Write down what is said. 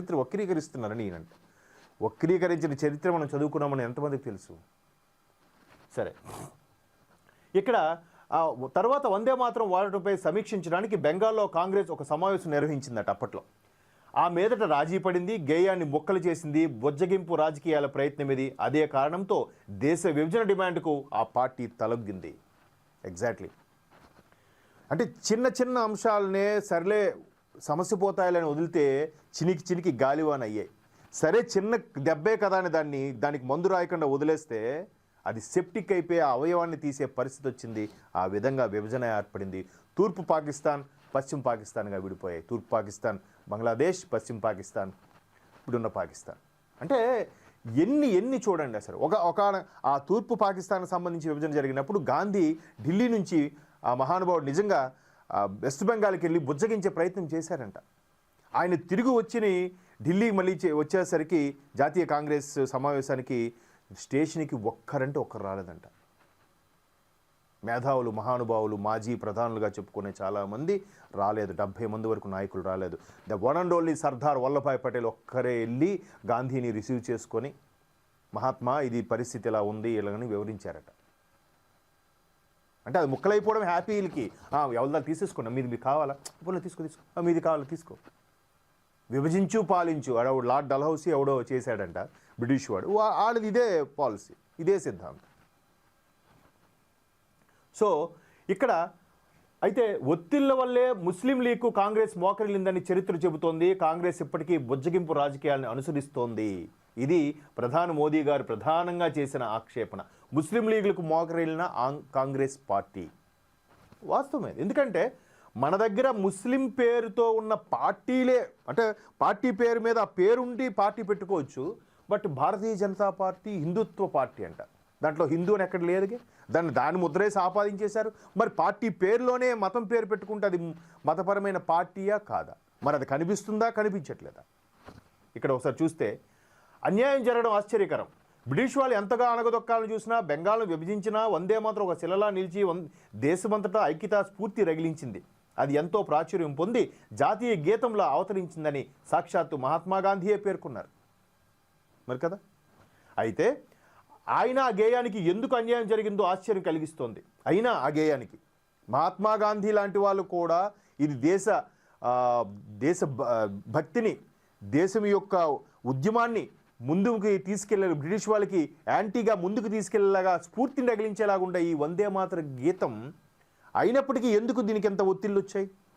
చరిత్ర వక్రీకరిస్తున్నారని ఈయనంట. వక్రీకరించిన చరిత్ర మనం చదువుకున్నామని ఎంతమందికి తెలుసు? సరే, ఇక్కడ తర్వాత వందే మాతరం వాడటంపై సమీక్షించడానికి బెంగాల్లో కాంగ్రెస్ ఒక సమావేశం నిర్వహించిందట అప్పట్లో. ఆ మీదట రాజీ పడింది, గేయాన్ని మొక్కలు చేసింది, బొజ్జగింపు రాజకీయాల ప్రయత్నం ఇది. అదే కారణంతో దేశ విభజన డిమాండ్కు ఆ పార్టీ తలొగ్గింది. ఎగ్జాక్ట్లీ. అంటే చిన్న చిన్న అంశాలనే సర్లే సమస్య పోతాయాలని వదిలితే చినికి చినికి గాలివాన్ అయ్యాయి. సరే చిన్న దెబ్బే కదా అని దానికి మందు రాయకుండా వదిలేస్తే అది సెప్టిక్ అయిపోయి ఆ అవయవాన్ని తీసే పరిస్థితి వచ్చింది. ఆ విధంగా విభజన ఏర్పడింది. తూర్పు పాకిస్తాన్, పశ్చిమ పాకిస్తాన్గా విడిపోయాయి. తూర్పు పాకిస్తాన్ బంగ్లాదేశ్, పశ్చిమ పాకిస్తాన్ ఇప్పుడున్న పాకిస్తాన్. అంటే ఎన్ని చూడండి అసలు. ఒక ఆ తూర్పు పాకిస్తాన్కి సంబంధించి విభజన జరిగినప్పుడు గాంధీ ఢిల్లీ నుంచి ఆ మహానుభావుడు నిజంగా వెస్ట్ బెంగాల్కి వెళ్ళి బుజ్జగించే ప్రయత్నం చేశారంట. ఆయన తిరిగి ఢిల్లీ మళ్ళీ వచ్చేసరికి జాతీయ కాంగ్రెస్ సమావేశానికి స్టేషన్కి ఒక్కరు రాలేదంట. మేధావులు, మహానుభావులు, మాజీ ప్రధానులుగా చెప్పుకునే చాలామంది రాలేదు. 70 మంది వరకు నాయకులు రాలేదు. The one and only Sardar Vallabhbhai Patel ఒక్కరే వెళ్ళి గాంధీని రిసీవ్ చేసుకొని మహాత్మా ఇది పరిస్థితి ఇలా ఉంది ఇలాగని వివరించారట. అంటే అది ముక్కలైపోవడం హ్యాపీలకి ఎవరిదా తీసేసుకున్నా, మీది కావాలా ఇప్పుడు తీసుకో మీది కావాలా తీసుకో. విభజించు పాలించు ఆడవాడు లార్డ్ డల్హౌసీ ఎవడో చేశాడంట, బ్రిటిష్ వాడు. ఆడది ఇదే పాలసీ, ఇదే సిద్ధాంతం. సో ఇక్కడ అయితే ఒత్తిళ్ల వల్లే ముస్లిం లీగ్కు కాంగ్రెస్ మోకరిల్లిందని చరిత్ర చెబుతోంది. కాంగ్రెస్ ఇప్పటికీ బుజ్జగింపు రాజకీయాలను అనుసరిస్తోంది. ఇది ప్రధాని మోదీ గారు ప్రధానంగా చేసిన ఆక్షేపణ. ముస్లిం లీగులకు మోకరిల్లిన కాంగ్రెస్ పార్టీ వాస్తవమే. ఎందుకంటే మన దగ్గర ముస్లిం పేరుతో ఉన్న పార్టీలే, అంటే పార్టీ పేరు మీద ఆ పేరుండి పార్టీ పెట్టుకోవచ్చు. But Bharatiya Janata party Hindutva party అంట. దాంట్లో హిందూ అని ఎక్కడ లేదుగా. దాన్ని ముద్రేసి ఆపాదించేశారు. మరి పార్టీ పేరులోనే మతం పేరు పెట్టుకుంటే అది మతపరమైన పార్టీయా కాదా? మరి అది కనిపిస్తుందా, కనిపించట్లేదా? ఇక్కడ ఒకసారి చూస్తే అన్యాయం జరగడం ఆశ్చర్యకరం. బ్రిటిష్ వాళ్ళు ఎంతగా అణగదొక్కాలని చూసినా, బెంగాల్ను విభజించినా వందే మాత్రం ఒక శిలలా నిలిచి దేశమంతటా ఐక్యతా స్ఫూర్తి రగిలించింది. అది ఎంతో ప్రాచుర్యం పొంది జాతీయ గీతంలో అవతరించిందని సాక్షాత్తు మహాత్మా గాంధీయే పేర్కొన్నారు మరి కదా. అయితే ఆయన ఆ గేయానికి ఎందుకు అన్యాయం జరిగిందో ఆశ్చర్యం కలిగిస్తోంది. అయినా ఆ గేయానికి మహాత్మా గాంధీ లాంటి వాళ్ళు కూడా ఇది దేశ భక్తిని, దేశం యొక్క ఉద్యమాన్ని ముందుకు తీసుకెళ్లే, బ్రిటిష్ వాళ్ళకి యాంటీగా ముందుకు తీసుకెళ్లేలాగా స్ఫూర్తిని రగిలించేలాగుండే ఈ వందే మాతర గీతం అయినప్పటికీ ఎందుకు దీనికి ఎంత ఒత్తిళ్ళు వచ్చాయి?